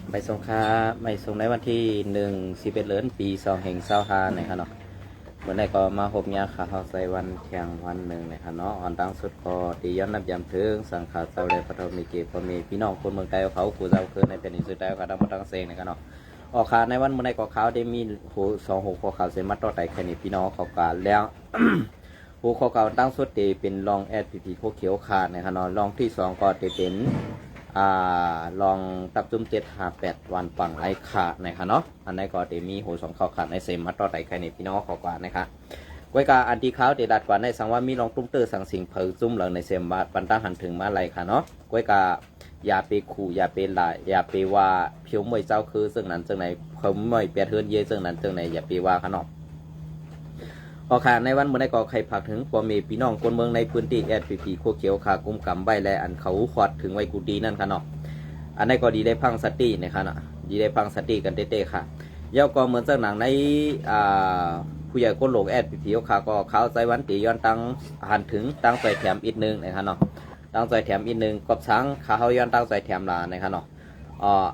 ใบสงค้าไม่ส่งในวันที่1 11 เดือน ปี 2 แห่ง 25นะครับเนาะเมื่อไหร่ก็มาหบยาขาเขาใส่วันเที่ยงวันหนึ่งนะครับเนาะอ่อนดังสุดก็ตีย้อนนับยำถึงสังขารเจ้าเลยพระธรรมเกศพอมีพี่น้องคนเมืองไทยเขากูเจ้าคือในเป็นอิสุดได้ก็ดังมาตั้งเซงนะครับเนาะออกขาในวันเมื่อไหร่ก็เขาได้มีหู26ข้อข่าวเสมัดต่อไต่แค่นี้พี่น้องเขาการแล้ว ผู้ข้อข่าวตั้งสุดตีเป็นรองSPPโคเขียวขาดนะครับเนาะรองที่2ก็จะเป็นลองตับจุ่ม758วันปังไรขาดนะครับเนาะอันนี้ก็จะมีหู2ข้อขาดในเซมัดต่อไต่แค่นี้พี่น้องเขาการนะครับก้อยกาอันที่เขาเดดัดกว่าในสังว่ามีลองตุ้มเตอร์สังสิงเผยจุ่มเหลืองในเซมบาปันตั้งหันถึงมาไรค่ะเนาะก้อยกาอย่าไปขู่อย่าไปลายอย่าไปว่าเพียวมวยเจ้าคือซึ่งนั้นซึ่งไหนเขาไม่เปียเทือนเย่ซึ่งนั้นซึ่งไหนอย่าไปว่าค่ะเนาะออกข่าวในวันเมื่อใดก็ใครผักถึงพอมีพี่น้องคนเมืองในพื้นที่SPPโคเขียวขากุมกำใบและอันเขาขอดถึงไว้กูดีนั่นค่ะเนาะอันนี้ก็ดีได้พังสตินะครับเนาะดีได้พังสติกันเต้ๆค่ะย่อก็เหมือนเจ้าหนังในผู้ใหญ่คนหลงSPPโคขาก็เขาใจวันตีย้อนตั้งหันถึงตั้งใจแถมอีกนึงนะครับเนาะตั้งใจแถมอีกนึงกบช้างเขาย้อนตั้งใจแถมลานะครับเนาะ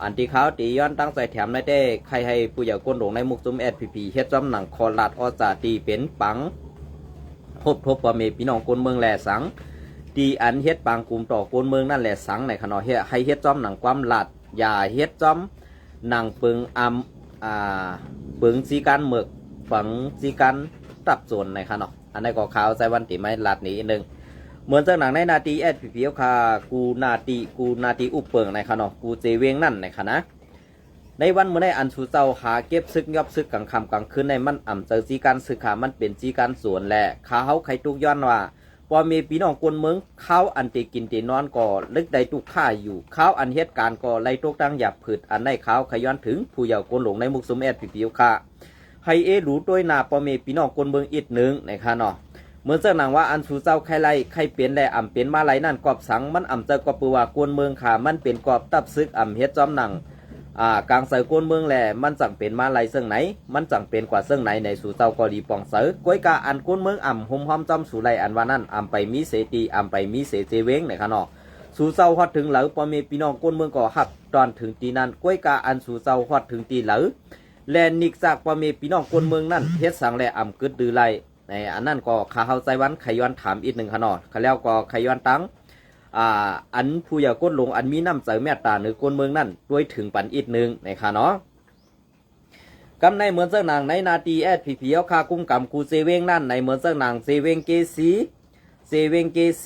อันที่เขาตีย้อนตั้งใจแถมในเต้ใครให้ผู้ใหญ่ก้นหลงในมุกซุ้มSPPเฮ็ดจอมหนังคอลาดออจ่าตีเป็นปังทบปเมพี่น้องคนเมืองแหล่สังตีอันเฮ็ดปังกลุ่มต่อคนเมืองนั่นแหละสังในขณะให้เฮ็ดจอมหนังความลาดอย่าเฮ็ดจอมหนังปึงปึงซีกันหมึกฝังซีกันตับส่วนในขณะอันนี้ก็ข่าวใจวันตีไม่ลาดนี้นึงเหมือนเจ้าหนังในนาทีSPPค่ะกูนาทีอุปเปิงในขณะกูเจเวงนั่นในขณะในวันเมื่อในอันสูเจ้าหาเก็บซึกยอบซึกกลางค่ำกลางคืนในมันอ่ำเจอจีการซึกขามันเป็นจีการสวนแหละข้าเขาใครตุกย้อนว่าพอมีพี่น้องคนเมืองเขาอันตีกินตีนอนก่อลึกใดตุกข่าอยู่เขาอันเหตุการณ์ก่อไล่ตุกตั้งหยับผืดอันในเขาขย้อนถึงผู้เยาว์คนหลงในมุกซุมSPPค่ะให้รู้ด้วยนาพอมีพี่น้องคนเมืองอีกหนึ่งในค่ะเนาะเหมือนเจ้าหนังว่าอันสูเจ้าใครไล่ใครเปลี่ยนแหล่อ่ำเปลี่ยนมาไล่นั่นกอบสังมันอ่ำเจอกอบปือว่ากวนเมืองขามันเป็นกอบตับซึกอ่ำเฮ็ดจอมหนังกลางใส่กวนเมืองแหล่มันจังเป็นมาไล่เสื่องไหนมันจังเป็นกว่าเสื่องไหนในสูเจ้าก็ดีปองเสือก้อยกาอันกวนเมืองอ่ำหุ่มห้อมจอมสูไล่อันว่านั่นอ่ำไปมีเสตีอ่ำไปมีเสเจเวงในค่ะเนาะสูเจ้าฮอดถึงเหลือพอมีพี่น้องกวนเมืองก็หับตอนถึงตีนั้นก้อยกาอันสูเจ้าฮอดถึงตีเหลือแลนิกจากพอมีพี่น้องกวนเมืองนั่นเฮ็ดสังแหล่อ่ำกึดดื้อไล่ในอันนั้นก็ข้าเข้าใจวันขย้อนถามอีกหนึ่งขนอข้าแล้วก็ขย้อนตั้งอันผู้ใหญ่ก้นลงอันมีน้ำใจเมตตาในก้นเมืองนั่นด้วยถึงปันอีกหนึ่งในค่ะเนาะกำในเหมือนเจ้านางในนาทีSPPเอาคากุ้งกำกูเซเวงนั่นในเหมือนเจ้านางเซเวงเก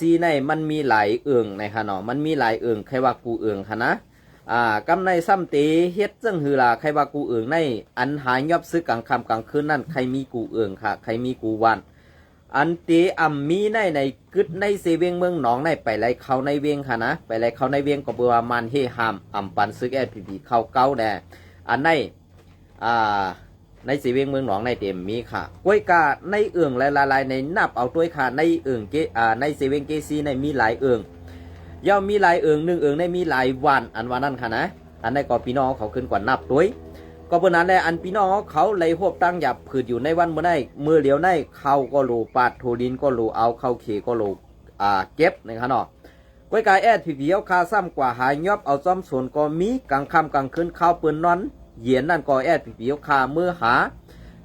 ซีในมันมีหลายเอื่องในค่ะเนาะมันมีหลายเอื่องใครว่ากูเอื่องค่ะนะกำในซ้ำเตเฮ็ดจังหือลาใครว่ากูเอื่องในอันหายยอบซื้อกลางค่ำกลางคืนนั่นใครมีกูเอื่องค่ะใครมีกูวันอันเตมีในกึดในเซเวงเมืองหนองในไปไล่เขาในเวียงค่ะนะไปไล่เขาในเวียงก็เบื่อมันเฮหามปันซึกSPPเข้าเก้าแน่อันในในเซเวงเมืองหนองในเต็มมีค่ะก้วยกาในเอื่องหลายๆในนับเอาด้วยค่ะในเอื่องในเซเวงเกซีในมีหลายเอื่องย่อมมีหลายเอื่องหนึ่งเอื่องในมีหลายวันอันว่านั่นค่ะนะอันในก็พี่น้องเขาขึ้นกว่านับด้วยก็เพราะนั้นแหละอันพี่น้องเขาเลยพบตั้งหยับผืดอยู่ในวันเมื่อได้มือเหลียวในเขาก็รูปาดโทดินก็รูเอาเข้าเขก็รูเก็บนะครับเนาะก้อยกายSPPเอาคาซ้ำกว่าหายยอบเอาซ้อมส่วนก็มีกลางค่ำกลางคืนเข้าปืนนอนเหยียนนั่นก็SPPเอาคามือหา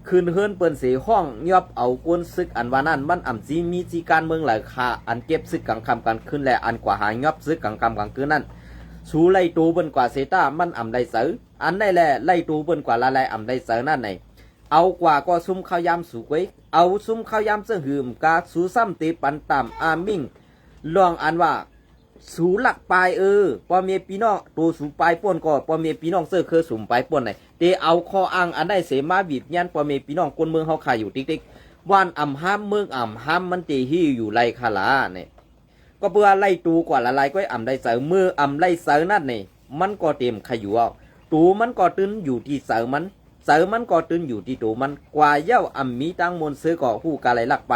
คืนเฮือนเปิ้นเสียห้องยอบเอากวนซึกอันว่านั่นมันอ่ำจีมีจีการเมืองหลายคาอันเก็บซึกกลางค่ำกลางคืนและอันกว่าหายยอบซึกกลางค่ำกลางคืนนั่นสูไล่ตูเปิ้นกว่าเซต้ามันอ่ำได้เสืออันได้แหละไล่ตูเปิ้นกว่าละลายอ่ำได้เสือนั่นไหนเอากว่าก็ซุ่มข้าวยำสูไว้เอาซุ่มข้าวยำเสื้อหืมกาสูซ้ำตีปันต่ำมิ่งลองอันว่าสูหลักปลายพอเมียพี่น้องตัวสูปลายป่วนก็พอเมียพี่น้องเสื้อคือสูงปลายป่วนไหนเตเอาคออ่างอันได้เสมาบีบยันพอเมียพี่น้องคนเมืองเขาขายอยู่ติ๊กวันอ่ำห้ามเมืองอ่ำห้ามมันตีฮี่อยู่ไรคาลาเนี่ยก็เพื่อไล่ตูกว่าละลายก็อ่ำได้เสือมืออ่ำไล่เสือนั่นนี่มันก็เต็มขยุเอาตูมันก็ตื้นอยู่ที่เสือมันก็ตื้นอยู่ที่ตูมันกว่าเย้าอ่ำมีตั้งมนซื้อก็หูกาไรลักไป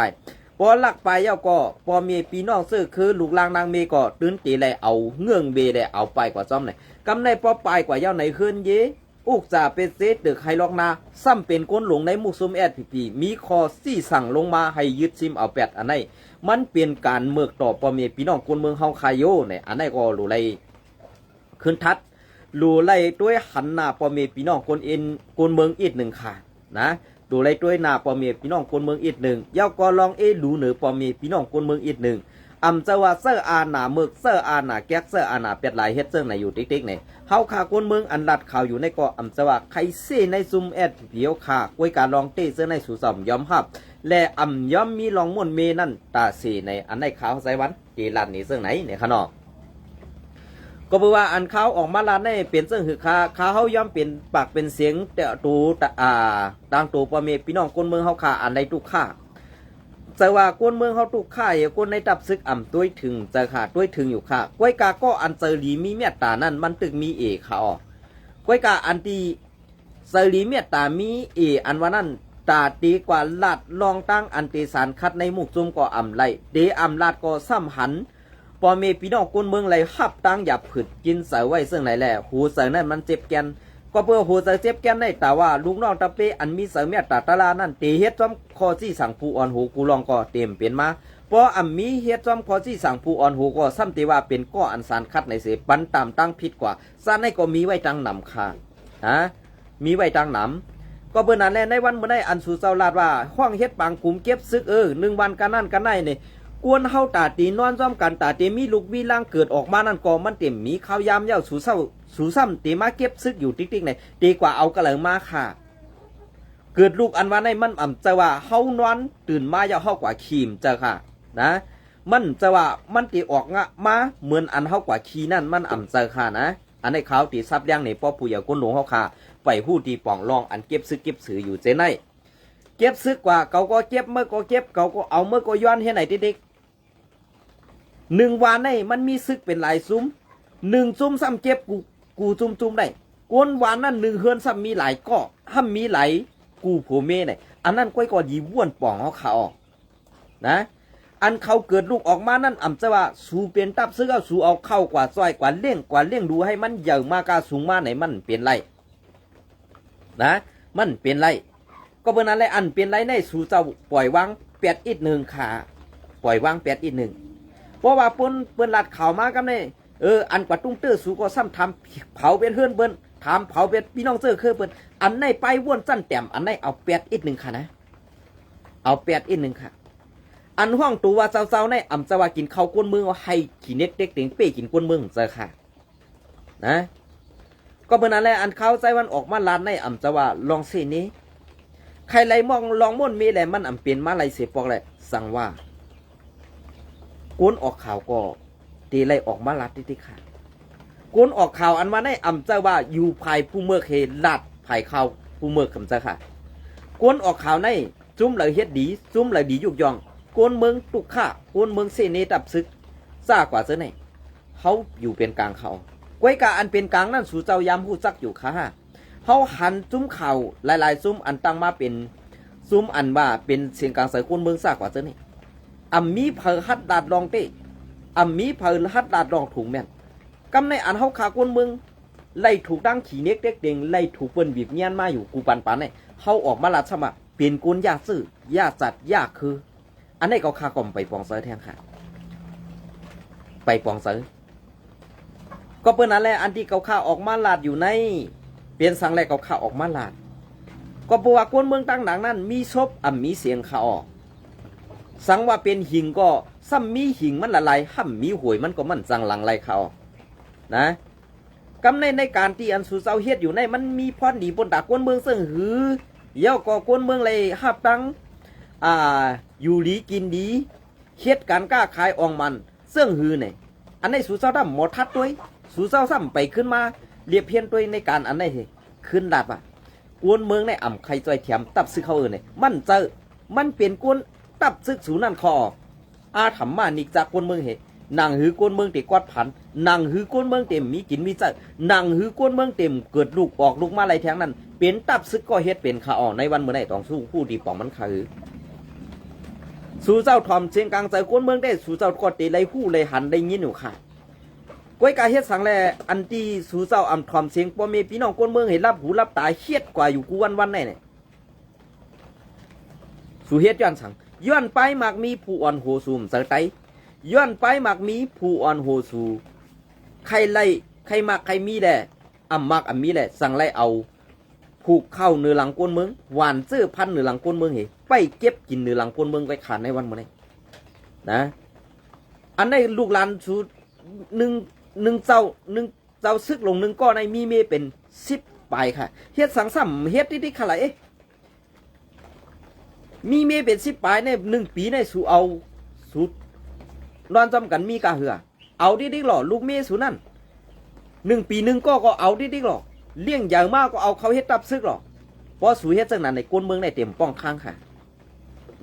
พอลักไปเย้าก็พอมีพี่น้องซื้อคือลูกลางนางเมก็ตื้นตีเลยเอาเงื่องเบเลยเอาไปกว่าซ้อมเลยกำในพอไปกว่าเย้าในคืนเยอุกจ่าเป็นเซตเดือไฮลอกนาซ้ำเป็นก้นหลงในมุกซุมSPPมีคอซี่สั่งลงมาให้ยึดซิมเอาแปดอันไหนมันเป็นการเมือกต่อพอมีพี่น้องคนเมืองเฮาคายโยเนี่ยอันไหนก็รู้ไรขึ้นทัด รูไล่ด้วยหันหน้าปอเมพี่น้องคนเอ็นคนเมืองอีกหนึ่งค่ะนะดูไล่ด้วยหน้าปอเมพี่น้องคนเมืองอีกหนึ่งยาวก็ลองรูเหนือปอเมพี่น้องคนเมืองอีกหนึ่งจะว่าเสื้ออาหนาเมือกเสื้ออาหนาแก๊กเสื้ออาหนาเป็ดลายเฮ็ดเสื้อไหนอยู่ติ๊กๆเนี่ยเฮาขาคนเมืองอันลัดข่าวอยู่ในเกาะจะว่าใครเซ่ในซุมแอดเพียวขากวยการลองเต้เสื้อในสู่สอมยอมฮับและย้อมมีลองม่วนเมนั่นตาเสในอันในข่าวไซวันที่ลัดนี่เสื้อไหนเนี่ยขนอกก็เพราะว่าอันเขาออกมาลานได้เปลี่ยนเสื้อหือเขาย่อมเปลี่ยนปากเป็นเสียงแต่ตูดังตูปอเมพี่น้องคนเมืองเขาขาอันใดทุกข้าแต่ว่าคนเมืองเขาทุกข้าอย่างคนในดับซึกตัวถึงจะขาด้วยถึงอยู่ค่ะก้อยกาก็อันเจอหลีมีเมตตานั่นมันตึกมีเขาก้อยกาอันตีเจอหลีเมตตามีอันว่านั่นตาดีกว่าลาดลองตั้งอันตีสารคัดในหมู่จุ่มก็ไลเดลาดก็ซ้ำหันปอเมพี่น้องคนเมืองไรฮับตั้งอย่าผึดกินเสาไว้ซึ่งไหนแหละหูเสานั่นมันเจ็บแกนก็เพื่อหูเสาเจ็บแกนได้แต่ว่าลูกน้องตะเปอันมีเสาเมียตาตาลานั่นตีเฮ็ดจอมคอจี้สั่งผู้อ่อนหูกูลองก็เต็มเป็นมาเพราะมีเฮ็ดจอมคอจี้สั่งผู้อ่อนหูก็ซ้ำตีว่าเป็นก้ออันสารคัดในเสปันตามตั้งผิดกว่าซาในก็มีไว้ตั้งนำค่ะมีไว้ตั้งนำก็เบอร์นั้นแหละในวันเมื่อได้อันสู่เจ้าลาดว่าห้องเฮ็ดปังคุมเก็บซึก1 วันกันนั่นกันได้เนี่ยกวนเฮาตาตีนอนซ้อมกันตาเตมีลูกวิล่างเกิดออกมานั่นก็มันเต็มมีข้าวยามเย้าสู่ซ้ำเตมาเก็บซึกอยู่ติ๊กๆเนี่ยดีกว่าเอากระเหลมาค่ะเกิดลูกอันว่าในมันจะว่าเฮานอนตื่นมาเย้าเฮากว่าขีมจะค่ะนะมันจะว่ามันตีออกงะมาเหมือนอันเฮากว่าขีนั่นมันจะค่ะนะอันในเขาตีซับย่างในป้อผู้ใหญ่ก้นหลวงเฮาค่ะไปหู้ตีป่องรองอันเก็บซึกเก็บสืออยู่เจในเก็บซึกกว่าเขาก็เก็บเมื่อก็เก็บเขาก็เอาเมื่อก็ย้อนให้ไหนติ๊ก1 วันนี่มันมีซึกเป็นหลายซุ้มซุ้มซ้ำเก็บกูจุ่มได้กวนวานนั่น1 เฮือนซ้ำมีหลายก้อห้ำมีหลายกูโผเมเนี่ยอันนั้นก้อยก็ยีว่วนป่องเขาขาออกนะอันเขาเกิดลูกออกมานั่นจะว่าสูเป็นตับซึกเอาสูเอาเข้ากว่าซอยกว่าเลี้ยงดูให้มันใหญ่มากาสูงมาไหนมันเป็นไรนะมันเป็นไรก็เป็นอะไรอันเป็นไรในสูเจ้าปล่อยวาง8 1ขาปล่อยวาง8 1เพราะว่าเปิ้นลัดข่าวมากันเนี่ยอันกว่าตุ้งเตอร์สูก็ซ้ำทำเผาเป็นเฮือนเปิ้นทำเผาเป็นพี่น้องเจอคือเปิ้นอันไหนไปว่นสั้นแต้มอันไหนเอา8 1ค่ะนะเอา8 1ค่ะอันห้องตัวว่าเจ้าในจะว่ากินข้าวก้นมือให้ขี้เน็กเด็กเต็งเป้กินก้นมือเจอค่ะนะก็เป็นอะไรอันเขาใจวันออกมาลานในจะว่าลองเส้นนี้ใครไรมองลองม่นมีแหละมันเปลี่ยนมาไรเสียปอกแหละสั่งว่ากวนออกข่าวก็ตีไรออกมาลัดที่ค่ะกวนออกข่าวอันว่าในจะว่าอยู่ภายผู้เมื่อเคลัดภายข่าวผู้เมื่อคำจะค่ะกวนออกข่าวในจุ้มเลยเฮ็ดดีจุ้มเลยดียุกยองกวนเมืองตุกข่ากวนเมืองเสนีดับซึกซ่ากว่าเจ้าไหนเขาอยู่เป็นกลางเขาก้อยกาอันเป็นกลางนั่นสู่เจ้ายามผู้ซักอยู่ค่ะเขาหันจุ้มข่าวหลายๆจุ้มอันตั้งมาเป็นจุ้มอันว่าเป็นเสียงกลางใส่กวนเมืองซ่ากว่าเจ้าไหนมีเพอฮัดดาดลองเต้มีเพอฮัดดาดลองถุงแม่นกำในอันเฮาขากวนมึงไล่ถูกดังขี่เน็กเด็กเด้งไล่ถูกเปิ้นบีบเงียนมาอยู่กูปันเนี่ยเฮาออกมาลัดสมัครเปลี่ยนกุนยาซื่อยาจัดยาคืออันนี้เขาขากล่อมไปปองเสือแทงค่ะไปปองเสือก็เปิ้นนั่นแหละอันที่เขาขาออกมาลัดอยู่ในเปลี่ยนสังแรกเขาขาออกมาลัดก็บอกว่ากวนเมืองตั้งหนังนั้นมีศพมีเสียงขาออกสังว่าเป็นหิงก็ซ้ำมีหิงมันละลายห้ำมีหวยมันก็มันจังหลังไรเขานะกำในการที่อันสู่เจ้าเฮ็ดอยู่ในมันมีพรดีบนตากวนเมืองซึ่งหือเย้าก็กวนเมืองเลยฮับตังอยู่ดีกินดีเฮ็ดการกล้าขายอองมันซึ่งหือเนี่ยอันในสู่เจ้าทำหมดทัดด้วยสู่เจ้าซ้ำไปขึ้นมาเรียบเพียนด้วยในการอันในขึ้นดับกวนเมืองในใครจอยแถมตับซื้อเขาเนี่ยมันเจอมันเปลี่ยนกวนตับซึกสูนั่นคออาถมมานิกจากคนเมืองเหนางหือคนเมืองเต็กวาดผันนางหือคนเมืองเต็มมีกินมีใจนางหือคนเมืองเต็มเกิดลูกออกลูกมาอะไรแทงนั้นเป็นตับซึกก็เฮ็ดเป็นขาออกในวันเมื่อไหร่ต้องสู้ผู้ดีป่องมันคือสู่เจ้าทอมเชียงกลางใจคนเมืองได้สู่เจ้ากอดตีไรหู้ไรหันได้ยินอยู่ค่ะก้อยกาเฮ็ดสังแลอันที่สู่เจ้าทอมเชียงพ่อแม่พี่น้องคนเมืองเห็นรับหูรับตาเฮ็ดกว่าอยู่กูวันเนี่ยสู่เฮ็ดย้อนสังย้อนไปมักมีผู้อ่อนโหสูมเสไตย้อนไปมักมีผู้อ่อนโหสูใครไล่ใครมักใครมีแด่ มักมีแหละสั่งไล่เอาผูกเข้าเนื้อหลังกวนเมืองหวานซื้อพันเนื้อหลังกวนเมืองเหไปเก็บกินเนื้อหลังกวนเมืองไปขาดในวันมื้อนี้นะอันในลูกหลานสูหนึ่งเจ้าซึกลงหนึ่งก้อนในมีเมเป็น10 ปลายค่ะเฮ็ดสังซ้ำเฮ็ดที่ขลายมีเมเป็น10 ปลายใน1 ปีในสู่เอาสูนอนจำกันมีกะเหือเอาดิหล่อลูกเมสู่นั่น1 ปีก็เอาดิหล่อเลี้ยงใหญ่มากก็เอาเขาเฮ็ดตับซึกหรอกเพราะสู่เฮ็ดจังนั้นในกวนเมืองในเต็มป้องข้างค่ะ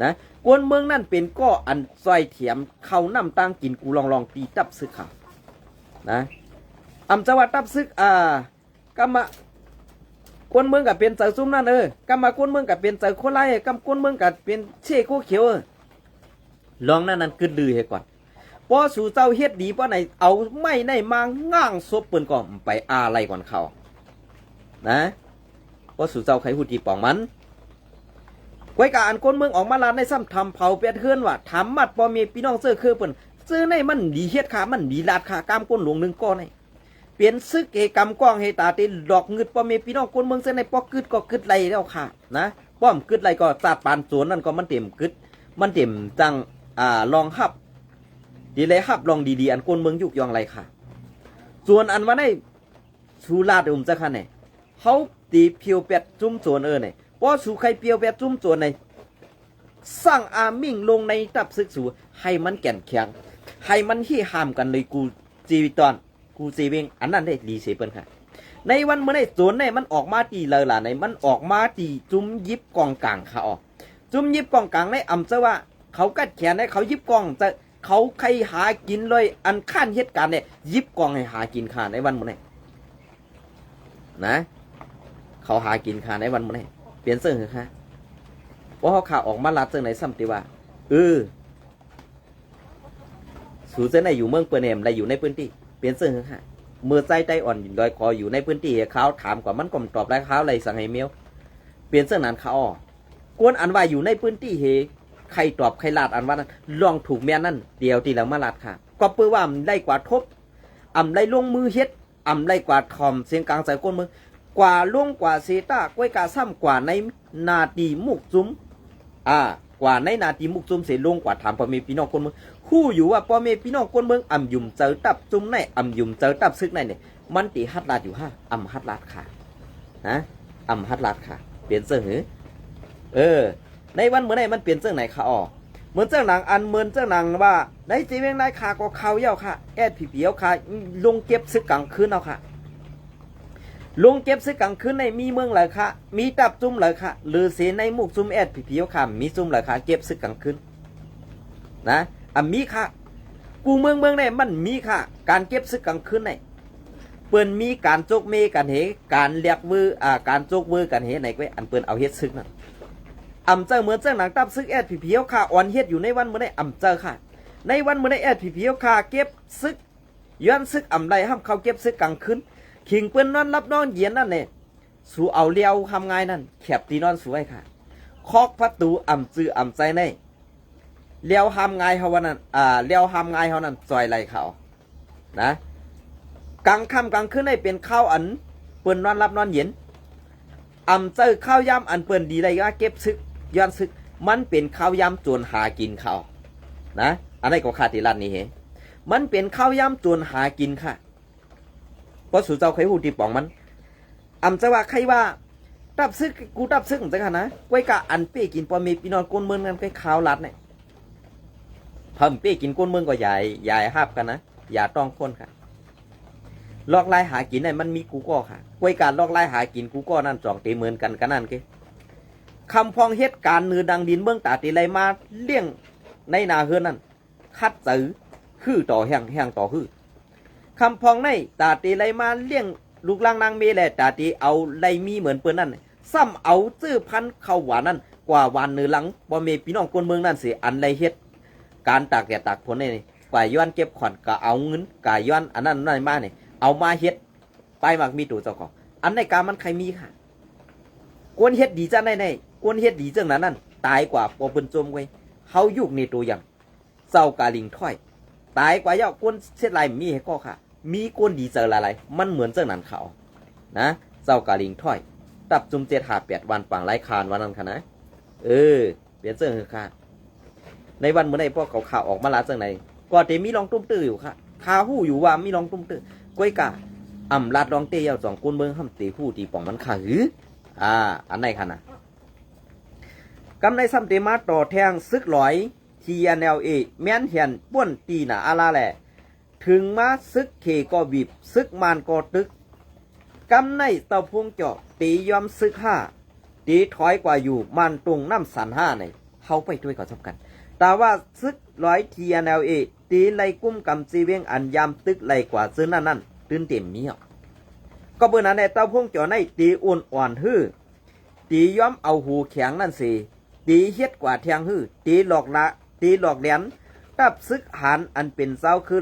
นะกวนเมืองนั่นเป็นก็อันซอยเถียมเขานำตั้งกินกูลองตีตับซึกค่ะนะจังหวัดตับซึกกำมากวนเมืองกับเป็นเจ้าซุ่มนั่นกำมากวนเมืองกับเป็นเจ้าโคไลกำกวนเมืองกับเป็นเช่โคเขียวลองนั่นกึดลือให้ก่อนพอสู่เจ้าเฮ็ดดีเพราะไหนเอาไม่ได้มาง่างศพเปิ้นก่อนไปอะไรก่อนเขานะพอสู่เจ้าไขหูตีป่องมันไว้กะอันกวนเมืองออกมาลาในซ้ำทำเผาเปียดเฮือนว่าทำมัดพอมีพี่น้องเสื้อคือเปิ้นซื้อในมันดีเฮ็ดขามันดีลาดขากามก้นหลวง1 ก้อนให้เปลี่ยนซึกเอกรรมกล้องให้ตาติดอกเงึดพอมีพี่น้องคนเมืองเส้นในปอกกึดก็กึดไหลแล้วค่ะนะป้อมกึดไหลก็ตาดปานสวนนั่นก็มันเต็มกึดมันเต็มจังลองฮับดีเลยฮับลองดีๆอันคนเมืองยุกยองไรค่ะส่วนอันว่าในสุราดจะค่ะเนี่ยเขาตีเพียวเป็ดจุ้มสวนเนี่ยเพราะสู่ใครเพียวเป็ดจุ้มสวนในสร้างอามิ่งลงในตับซึกสู่ให้มันแก่นแข็งให้มันที่ห้ามกันเลยกูจีวิตอนกูซีเวงอันนั้นได้รีเซเปิลค่ะในวันเมื่อในสวนในมันออกมาตีเลยล่ะในมันออกมาตีจุ้มยิบกองกลางค่ะออกจุ้มยิบกองกลางในเจ้าว่าเขากัดแขนในเขายิบกองจะเขาใครหากินเลยอันขั้นเหตุการณ์เนี่ยยิบกองให้หากินค่ะในวันเมื่อไหร่นะเขาหากินค่ะในวันเมื่อไหร่เปลี่ยนเสื้อเหรอคะเพราะเขาข่าวออกมาลัดเสื้อไหนซ้ำตีว่าสูเส้นไหนอยู่เมืองเปิดเนมอะไรอยู่ในพื้นที่เปลี่ยนเสื้อค่ะมือใจอ่อนดอยคออยู่ในพื้นที่เขาถามกว่ามันก็ตอบแล้วเขาอะไรสั่งให้เมียวเปลี่ยนเสื้อนั้นเขากวนอันว่าอยู่ในพื้นที่เฮใครตอบใครลาดอันว่านั้นลองถูกแม่นั่นเดียวที่แล้วมาลาดค่ะก็เพื่อว่าได้กว่าทบได้ลงมือเฮ็ดได้กว่าทอมเสียงกลางใส่ก้นมือกว่าลงกว่าเซต้ากล้วยกาซ้ำกว่าในนาตีมุกจุ้มกว่าในนาทีมุกจุ้มเสียลงกว่าถามพ่อแม่พี่น้องคนเมืองคู่อยู่ว่าพ่อแม่พี่น้องคนเมืองยุ่มเจอตับจุ้มในยุ่มเจอตับซึกในเนี่ยมันตีฮัดลาดอยู่ฮัดลาดค่ะนะฮัดลาดค่ะเปลี่ยนเสื้อหือในวันเมื่อไหร่มันเปลี่ยนเสื้อไหนค่ะเหมือนเสื้อหนังเหมือนเสื้อหนังว่าในจีเวงในขาก็เขาเย้าค่ะแอดผีเปียวค่ะลงเก็บซึกกลางคืนเอาค่ะลงเก็บซึกกลางคืนในมีเมืองเลยค่ะมีตับจุ้มเลยค่ะหรือเสียในมุกจุ้มแอดผีเปียวค่ะมีจุ้มเลยค่ะเก็บซึกกลางคืนนะมีค่ะกูเมืองในมันมีค่ะการเก็บซึกกลางคืนในเปิ้นมีการโจกเมกันเหการเรียกวือการโจกวือกันเหไหนก็อันเปิ้นเอาเฮ็ดซึกนั่นเจ้าเหมือนเจ้าหนังตับซึกแอดผีเปียวค่ะอ่อนเฮ็ดอยู่ในวันเมื่อในเจ้าค่ะในวันเมื่อในแอดผีเปียวค่ะเก็บซึกย้อนซึกไรห้ามเขาเก็บซึกกลางคืนขิงเปิ้นนอนรับนอนเย็นนั่นเนี่ยสู่เอาเลี้ยวทำไงนั่นแคบตีนอนสวยค่ะคอกประตูจื้อใจในเลี้ยวทำไงเขาวันนั้นเลี้ยวทำไงเขานั้นซอยไรเขานะกลางค่ำกลางคืนได้เป็นข้าวอันเปิ้นนอนรับนอนเย็นเจอข้าวยำอันเปิ้นดีไรก็เก็บซึกย้อนซึกมันเป็นข้าวยำจวนหากินเขานะอันนี้ก็ขาดที่ร้านนี้เหมันเป็นข้าวยำจวนหากินค่ะเพราะสู่เจ้าใครหูตีป่องมันจะว่าใครว่าตับซึกกูตับซึกจังค่ะนะไว้กะอันเป้กินปอมีพี่นอนก้นเมืองกันใกล้ข้าวรัดเนี่ยเพิ่มเป้กินก้นเมืองก็ใหญ่ห้าบกันนะอย่าต้องคนค่ะลอกไล่หากินเนี่ยมันมีกูก็ค่ะไว้การลอกไล่หากินกูก็นั่นจ่องตีเหมือนกันนั่นเกคำพองเฮ็ดการเนื้อดังดินเมืองตาตีไรมาเลี้ยงในนาเฮือนนั่นคัดจื้อคือต่อแห้งต่อคือคำพองในตาตีไรมาเลี้ยงลูกล่างนางเมแหละตาตีเอาไรมีเหมือนเปิ้นนั่นซ้ำเอาซื้อพันข้าวหวานนั่นกว่าหวานเนื้อหลังบ่เมพี่น้องคนเมืองนั่นสิอันไรเฮ็ดการตากแดดตากฝนนี่กว่าย้อนเก็บขวัญก็เอาเงินกาย้อนอันนั้นนั่นมาเนี่ยเอามาเฮ็ดไปมักมีตัวเจ้าของอันในการมันใครมีค่ะกวนเฮ็ดดีจ้าในกวนเฮ็ดดีจังนั้นตายกว่าปอเปิ้นจมไว้เฮายุกในตัวอย่างเจ้ากาลิงถ้อยตายกว่าเจ้ากวนเช็ดลายมีให้ก็ค่ะมีกวนดีเจออะไรมันเหมือนเจ้านั้นเขา นะเจ้ากาลิงถ้อยตับจุ่ม758วันปังไร้คานวันนั้นค่ะนะเปลี่ยนเสื้อคือค่ะในวันเมื่อไหร่พวกเขาข่าวออกมาลาจังไหนก็เตมีลองตุ้มตื้ออยู่ค่ะคาหู้อยู่ว่ามีลองตุ้มตื้อกล้วยกะลาดลองเตยเอาสองกุนเมืองห้ำตีหู้ตีป่องมันขาหืออันไหนค่ะนะกำในซ้ำเตมาต่อแทงซึกลอย TNLA แม่นเหียนป้วนตีหนาอาลาแหละถึงมาซึกเคก็บีบซึกมานก็ตึกกำในเต่าพวงเจาะตียอมซึกตีถอยกว่าอยู่มันตรงน้ำสันเนี่ยเขาไปด้วยก็สำคัญแต่ว่าซึกร้อย TNLA ตีไล่กุ้มกำซีเวียงอันยามตึกไล่กว่าซื้อนั่นตื่นเต็มเมียวก็เบื่อนั้นในเต่าพวงเจาะในตีอ่อนอ่อนฮื้อตียอมเอาหูแข็งนั่นสิตีเฮ็ดกว่าแทงฮื้อตีหลอกเหรียญตับซึกหันอันเป็นเจ้าคื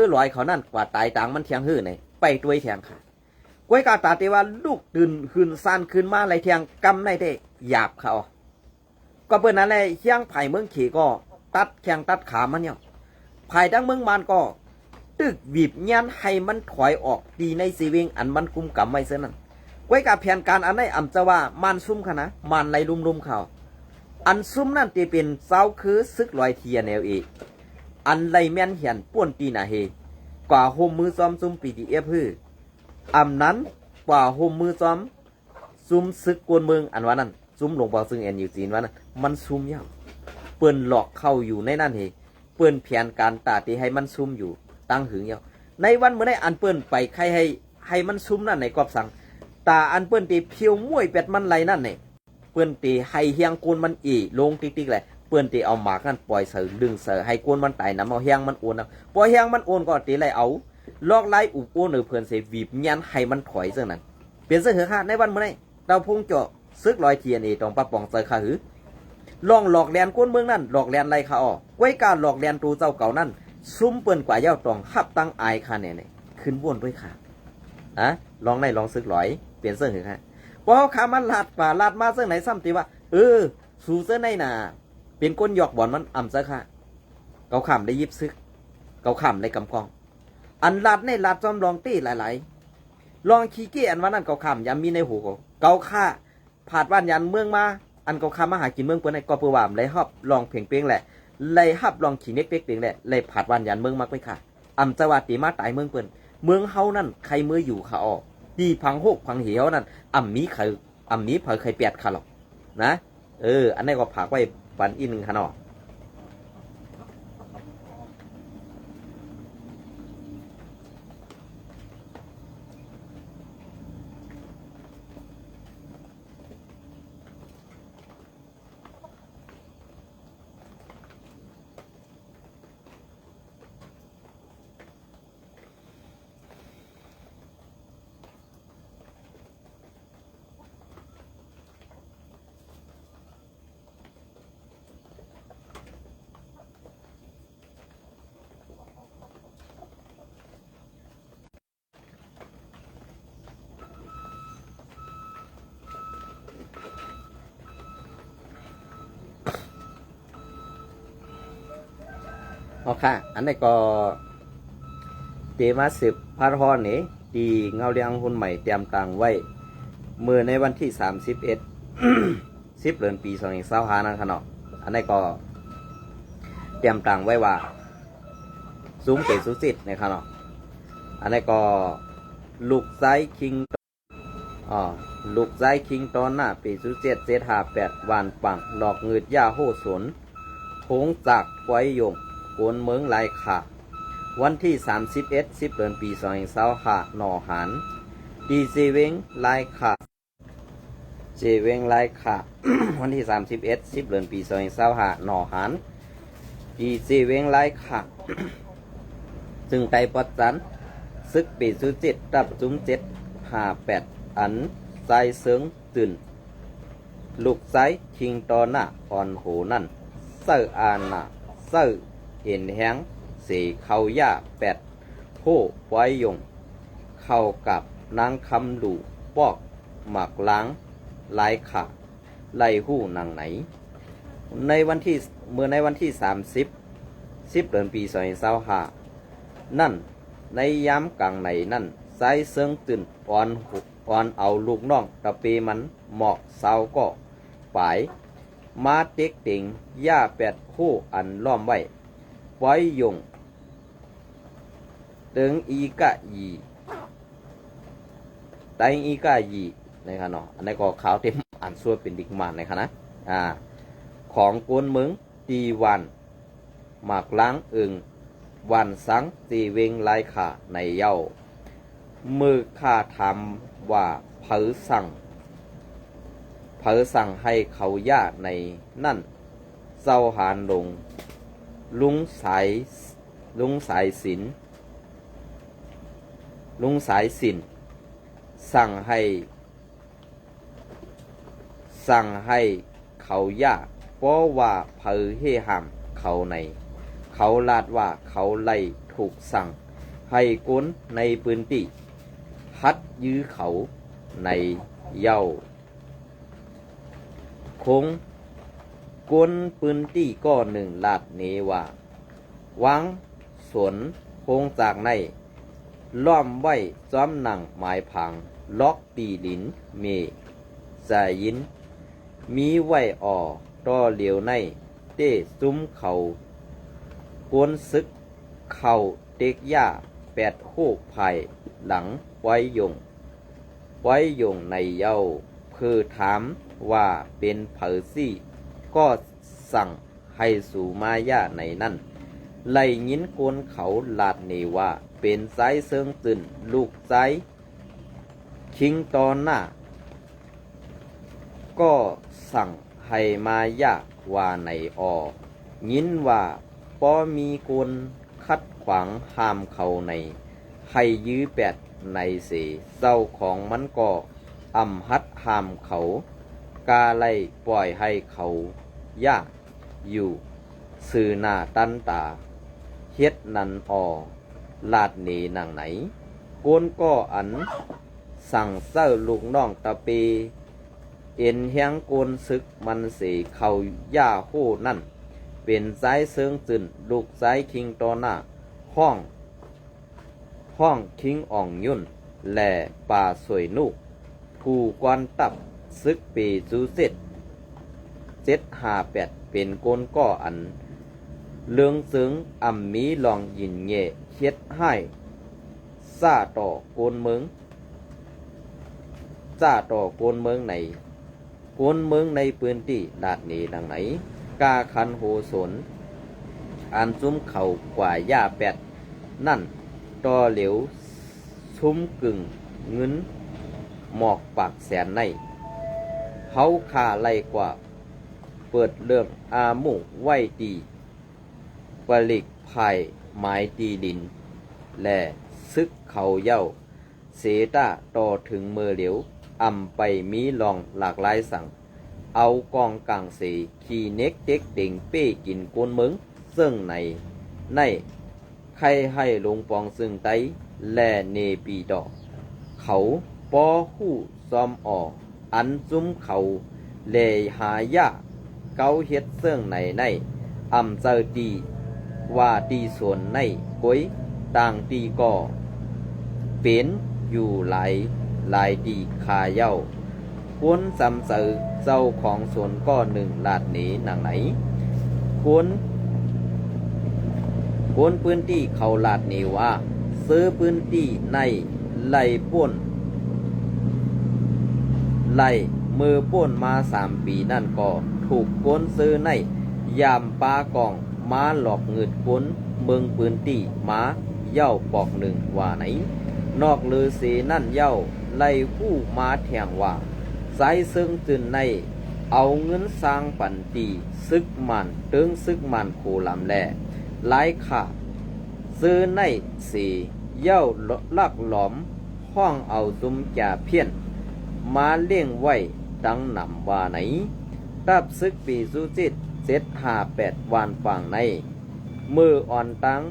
อลอยเขานั่นกว่าตายต่างมันเทียงฮื้อในไปด้วยแทงค่ะกวยกาตาเตว่าลูกตื่นขึ้นซ่านขึ้นมาไรเทียงกำในได้หยาบเขาก็เปิดนั้นเลยเชียงไผ่เมืองขี่ก็ตัดแข้งตัดขามันเนี่ยไผ่ดังเมืองมันก็ตึกบีบยันให้มันถอยออกตีในซีวิงอันมันกุมกำไว้เส้นนั้นกวยกาแผนการอันไหนอ่ำจะว่ามันซุ่มค่ะนะมันไรลุ่มเขาอันซุ่มนั่นตีเป็นเสาคือซึกลอยTNLAอันไรแม่นเหียนป้วนตีนาเฮกว่าโฮมมือซ้อมซุ่มPDFฮื้ออำนั้นกว่าโฮมมือซ้อมซุ่มซึกกวนเมืองอันว่านั้นซุ่มหลวงปอซึ่งอยู่จีนว่านั้นมันซุ่มยาวเปิ้นหลอกเข้าอยู่ในนั่นเฮเปิ้นแผนการตาตีให้มันซุ่มอยู่ตั้งหึงยาวในวันเมื่อได้อันเปิ้นไปใครให้มันซุ่มนั่นในกอบสังตาอันเปิ้นตีเพียวมวยเป็ดมันไรนั่นเนี่ยเปิ้นตีให้เฮียงกูนมันลงติ๊กๆแหละเปิ้นตีเอาหมากนั่นปล่อยเสือดึงเสือให้กวนมันตายน้ำเอาเฮียงมันโอนเอาปล่อยเฮียงมันโอนก็ตีไรเอาลอกไล่อุบโอนเพื่อนเสวีบยันให้มันถอยเสื่อนั้นเปลี่ยนเสื้อค่ะในวันเมื่อไหร่เราพุ่งเจาะซึกลอยTNLAตรงปะปองเสือขาหือลองหลอกแลนก้นเมืองนั่นหลอกแลนไรขาออกไว้การหลอกแลนตูเจ้าเก่านั่นซุ่มเปิ้นกว่าเย้าตองขับตั้งอายค่ะเนี่ยขึ้นบ้วนด้วยค่ะลองในลองซึกลอยเปลี่ยนเสื้อค่ะพอเขาขามันลาดป่าลาดมาเสื้อไหนซ้ำตีว่าสู่เสื้อในน่ะเป็นก้นหยอกบ่อนมันอ่ำเสื้อค่ะเกาขำได้ยิบซึกเกาขำได้กำกองอันลาดในลาดจอมลองตี้หลายๆลองขี้เกี้ยอันว่านั่นเกาขำยามมีในหูเกาฆ่าผาดว่านยันเมืองมาอันเกาขำมาหากินเมืองเปิ้นในกอปือว่ามเลยฮับลองเพ่งเป้งแหละเลยฮับลองขี้เน็กเป๊กเป้งแหละเลยผาดว่านยันเมืองมากไปค่ะอำจังหวัดตีมาตายเมืองเปิ้นเมืองเฮานั่นใครมืออยู่ค่ะออกตีพังโฮกพังเหี่ยวนั่นอ่ำมีเผยใครเปียดค่ะหรอกนะอันนี้ก็ผากไว้ปันอีนึงค่ะเนาะค่ะอันนี้ก็เตมา10พาร์ทนี่ตีเงาเลียงหุ่นใหม่เตรียมตังไว้เมื่อในวันที่31 10เดือนปี2025นั่นค่ะเนาะอันนี้ก็เตรียมตังไว้ว่าซุ้มเกศสุสิทธิ์นะครับเนาะอันนี้ก็ลูกไซคิงลูกไซคิงตอนหน้าปี07 758วันปังหลอกเงืดย่าโหสนโค้งจากไว้ยงโกนเมืองลายขาวันที่31 10เดือนปี2025หนอหานดีเจเวงลายขาเจเวงลายขา วันที่31 10เดือนปี2025หนอหานดีเจเวงลายขาซึ่งไตปัดจันซึกปี07ตับจุ้ม758อันใจเสิงตื่นลูกไซคิงตอนหน้าอ่อนโหนั่นเซอร์อานาเซอร์เห็นแหงสีเขาย่า8โหไว้ยงเข้ากับนางคำหลู่ปอกหมักล้างลายขาไล่หู้นางไหนในวันที่30 10เดือนปี2025นั่นในย้ำกลางในนั่น ไซเซิงตื่นอ่อนเอาลูกน้องตะเปมันหมอกเสาก็ปายมาเต็กเต็งย่าแปดคู่อันล้อมไว้ไว้ยงตึงอีกะยีไตอีกะยีนะครับเนาะอันนี้ก็ข่าวเต็มอ่านส่วนเป็นดิกมันนะครับนะของกวนมึงตีวันหมากล้างอึงวันสังตีเวงลายขาในเย้ามือข้าทำว่าเผอสั่งให้เขาย่าในนั่นเจ้าหานลงลุงสายสินสั่งให้เขาย่าเพราะว่าเผอเฮหามเขาในเขาลาดว่าเขาไล่ถูกสั่งให้ก้นในปืนตีฮัดยื้อเขาในเย้าคงก้นปืนตีก็หนึ่งลาดเนว่าวังสวนคงจากในล้อมไว้จ้อมหนังหมายพังล็อกตีดินเมจายินมีไว้อ่อต่อเหลียวในเต้ซุ้มเขากวนซึกเข่าเต็กย่าแปดโคกไผ่หลังไว้ยงในเย้าคือถามว่าเป็นเผอซี่ก็สั่งให้สู่มาย่าในนั่นไล่ยินกวนเขาลาดเนว่าเป็นไซเซิงตื่นลูกไซคิงตอนหน้าก็สั่งให้มาย่าว่าในยินว่าป้อมีกวนคัดขวางห้ามเขาในให้ยื้อแปดในเสเจ้าของมันก็อำหัดห้ามเขากาไล่ปล่อยให้เขาย่าอยู่สื่อหน้าตันตาเฮ็ดนันลาดเนหนังไหนโกนก็อันสั่งเจ้าลูกน้องตะเปเอ็นแหงโกนซึกมันเสเขาย่าโหนั่นเป็นสายเซิงตื่นลูกสายคิงตอหน้าห้องคิงอ่องยุ่นแหล่ป่าสวยนุกผู้กวนตับซึกปีจูเ758เป็นโกนก็อันเลืองซึ้งมีลองยินเง่เฮ็ดให้ซาต่อโกนเมืองในปืนที่ลาดนี้ดังไหนกาคันโหสนอันซุ้มเข่ากว่าย่าแปดนั่นต่อเหลวซุ้มกึ่งเงินหมอกปากแสนในเขาขาไล่กว่าเปิดเรื่องอามุไว้ตีปลิกภายไม้ตีดินและซึกเขาเย้าเสตาต่อถึงมือเหลียวไปมีลองหลากหลายสั่งเอากองกลางสีขี่เน็กเต็กเด่งเป้กินกวนมึงซึ่งในใครให้ลงปองซึ่งไตแลเนปีดอกเขาปอหู้ซอมอันจุ้มเขาเลหายาเกาเฮ็ดซึ่งในเจอตีว่าตีส่วนในก้อยต่างตีก่อเป็นอยู่หลายตีขาเย้าควนสำเสอเจ้าของสวนก็หนึ่งลาดหนีหนังไหนควนพื้นที่เขาลาดหนีว่าซื้อพื้นที่ในไล่ป่นไล่มือป่นมา3 ปีนั่นก็ถูกควนซื้อในยามปากองมาหลอกเงินควนเมืองพื้นที่มาเย้าปอกหนึ่งว่าไหนนอกลือเสนั่นเย้าไล่คู่มาแทงว่าสายซึ่งตื่นในเอาเงินสร้างปันตีซึกมันโคลำแลหลายขาซื้อในสีเย้าลักหลอมห้องเอาซุ้มจ่าเพี้ยนมาเลี้ยงไว้ดังนำว่าไหนตับซึกปีสุจิต758วันฝั่งในมืออ่อนตัง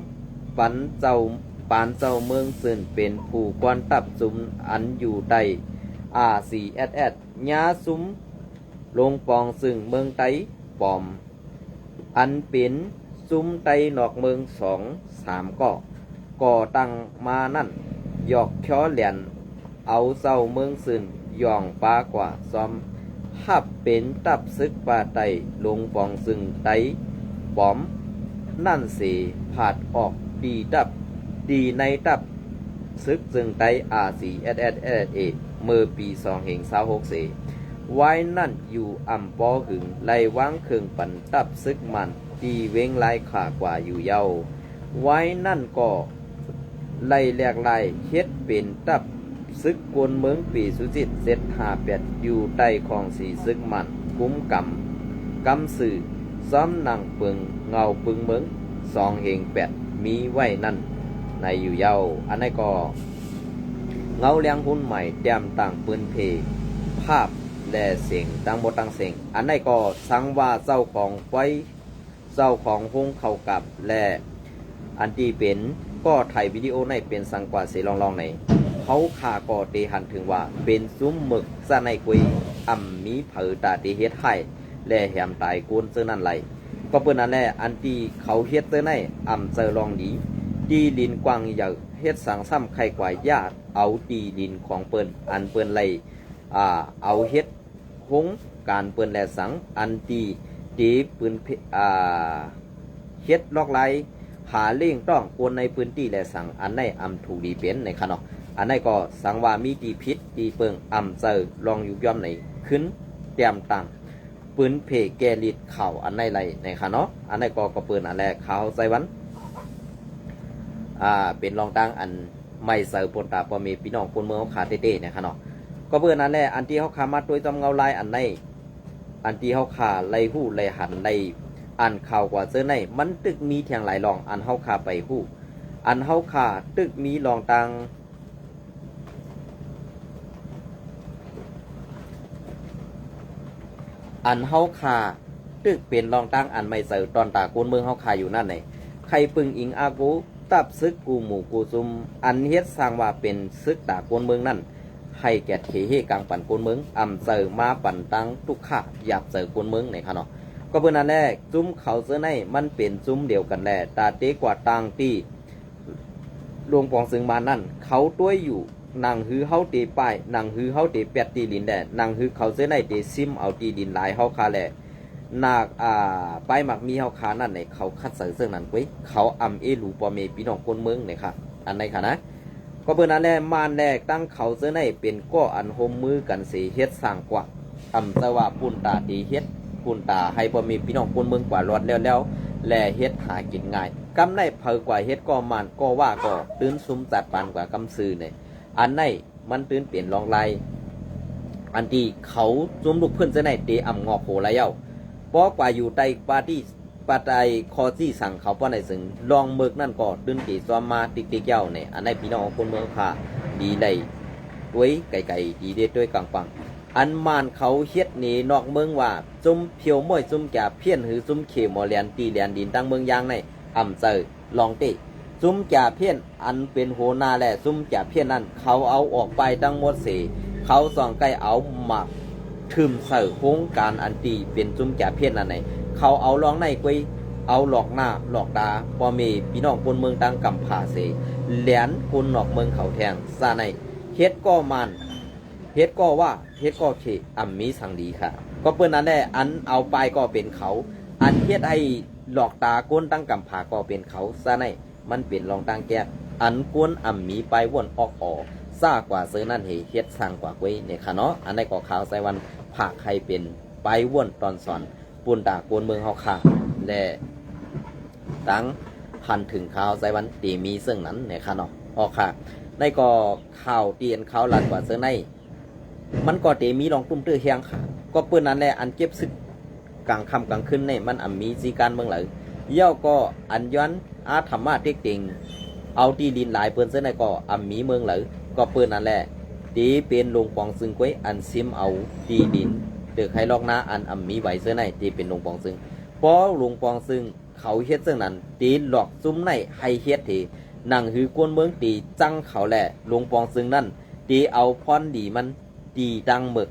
ปานเจ้าเมืองซึ่งเป็นผู้กวนตับซุ้มอันอยู่ใดRCSS ญาซุ้มลงปองซึ่งเมืองไตปอมอันเป็นซุ้มไตนอกเมือง2-3ก่อตั้งมานั่น ยอกเขียวเหรียญเอาเศร้าเมืองซึนย่องปากว่าซ้อมหับเป็นตับซึกป่าไตลงปองซึงไตปอมนั่นสีผาดออกดีตับดีในตับซึกซึงไตอาสีเอเมื่อปี2026สีไว้นั่นอยู่อำปอหึงไล่วางเครื่องปั่นตับซึกมันดีเว้งไล่ขากว่าอยู่เยาไว้นั่นก็ไล่แหลกไล่เฮ็ดเป็นตับซึกกวนเมืองปีสุจิต758อยู่ใต้ของสีซึกมันคุ้มกำสื่อซ้อมนังเปิงเงาปึงเมือง208มีไว้นั่นในอยู่เยาอันนี้ก็เงาเลี้ยงหุ้นใหม่แต้มต่างปืนเพภาพและเสียงตั้งบทตั้งเสียงอันนี้ก็สังว่าเจ้าของไว้เจ้าของห้องเข้ากับและอันที่เป็นก็ถ่ายวิดีโอในเป็นสังกว่าเสียลองในเขาขาก็ตีหันถึงว่าเป็นซุ้มหมึกซะในกุยมีเผอตาตีเฮ็ดให้และแหมตายกูนเสื้อนั่นไหลก็เปิ้นนั่นแหละอันที่เขาเฮ็ดเสื้อในเจอลองดีดีลินกวางใหญ่เฮ็ดสังซ้ำไข่กว่าญาติเอาดีลินของเปิ้นอันเปิ้นไหลเอาเฮ็ดหงการเปิ้นแลสังอันตีตีปืนเฮ็ดลอกไหลหาเล่งต้องกวนในพื้นที่แลสังอันในถูกดีเป็นในขณะอันนี้ก็สังว่ามีตีพิษตีเปิงเจอลองอยู่ย่อมในขึ้นเตรียมตังปืนเพแกลิดเข่าอันในไรในขณะอันนี้ก็ปืนอันแรกเขาใส่วันเป็นรองตังอันไม่เสือปนตาปอมีพี่น้องคนเมืองเขาขาเต้ๆในขณะก็เพื่อนนั่นแหละอันที่เขาขามาด้วยจอมเงาลายอันในอันที่เขาขาไล่หู้ไล่หันไล่อันข่าวกว่าเสื้อในมันตึกมีเทียงหลายรองอันเขาขาไปหู้อันเขาขาตึกมีรองตังอันเฮาคาตึกเป็นรองตั้งอันไม่เสือตอนตากูนเมืองเฮาคาอยู่นั่นไหนใครปึงอิงอากูตับซึกกูหมู่กูซุมอันเฮ็ดสร้างว่าเป็นซึกตากูนเมืองนั่นให้แก่เทเฮกลางปั่นกูนเมืองเสือมาปั่นตั้งทุกข้าหยาบเสือกูนเมืองไหนคะเนาะก็เพื่อนนั่นแหละจุ้มเขาเสื้อในมันเป็นจุ้มเดียวกันแหละตาเตกว่าตังตีหลวงปองซึงมานั่นเขาตัวอยู่นางฮือเฮาตีป้ายนางฮือเฮาตีเป็ดตีดินแดนางฮือเขาเสื้อในตีซิมเอาตีดินหลายเฮาคาแหละนาป้ายหมักมีเฮาคานั่นเนี่ยเขาคัดเสือเสื้อนั่นไว้เขาเอลูปอเมพี่น้องคนเมืองเนี่ยค่ะอันไหนค่ะนะก็เพื่อนนั่นแหละมานแรกตั้งเขาเสื้อในเป็นก้ออันโฮมมือกันเสียเฮ็ดสร้างกว่าสว่าปุ่นตาตีเฮ็ดปุ่นตาให้ปอมีพี่น้องคนเมืองกว่ารอดแล้วแลเฮ็ดหากินง่ายกำในเผอกว่าเฮ็ดก็มันก็ว่าก็ตื้นซุ้มจัดปานกว่ากำซื้อเนี่ยอันในมันตื้นเปลี่ยนลองลายอันที่เขาจุ่มลูกเพื่อนจะในเตะงอกโหไรเย้าเพราะกว่าอยู่ใต้ปาร์ตี้ปาไตคอที่สั่งเขาป้อนในสึงลองเมือกนั่นก็ตื้นตีซ้อมมาติ๊กเย้าเนี่ยอันในพี่น้องคนเมืองค่ะดีได้ด้วยไก่ดีได้ด้วยกังปังอันมานเขาเฮ็ดนี่นอกเมืองว่าจุ่มเพียวม้วยจุ่มแก่เพี้ยนหือจุ่มเขมอเลียนตีเลียนดินตั้งเมืองยางในเจอลองเตะซุ้มจ่าเพี้ยนอันเป็นโหนาแหละซุ้มจ่าเพี้ยนนั่นเขาเอาออกไปตั้งหมดเสเขาส่องใกล้เอาหมักทึมเสือโค้งการอันตีเป็นซุ้มจ่าเพี้ยนนั่นไหนเขาเอาลองในกุยเอาหลอกหน้าหลอกตาพอมีพี่น้องคนเมืองตั้งกำผาเสแหลนคนนอกเมืองเขาแทงซาในเฮ็ดก็มันเฮ็ดก็ว่าเฮ็ดก็เขมีสังดีค่ะก็เปิ้นนั่นแหละอันเอาไปก็เป็นเขาอันเฮ็ดให้หลอกตาก้นตั้งกำผาก็เป็นเขาซาในมันเป็นรองตังแก้อันกวนมีไปวนออกซ่ากว่าเสื้อนั่นเฮ็ดสร้างกว่าไว้เนี่ยค่ะเนาะอันนี้ก็ข่าวใส่วันผักใครเป็นไปวนตอนสอนปุ่นตากวนเมืองเฮาค่ะและตั้งพันถึงข่าวใส่วันตีมีซึ่งนั้นเนี่ยค่ะเนาะออกค่ะในก็ข่าวเตียนข่าวลัดกว่าเสื้อในมันก็ตีมีรองตุ้มตื้อเฮียงค่ะก็เปิ้นนั่นแหละอันเก็บซึกกลางค่ำกลางคืนในมันมีจีการเมืองหลายเย่าก็อันย้อนธรรมะเต็กติงเอาตีดินหลายเปิ้นเส้นในก็มีเมืองหลายก็เปิ้นนั่นแหละตีเป็นลงปองซึงก้วยอันซิมเอาตีดินเดือใครลอกหน้าอันมีไหวเส้นในตีเป็นลงปองซึงเพราะลงปองซึงเขาเฮ็ดซึ่งนั้นตีหลอกซุ้มในให้เฮ็ดทีนั่งหือกวนเมืองตีจังเขาแหละลงปองซึงนั่นตีเอาพรดีมันตีดังหมึก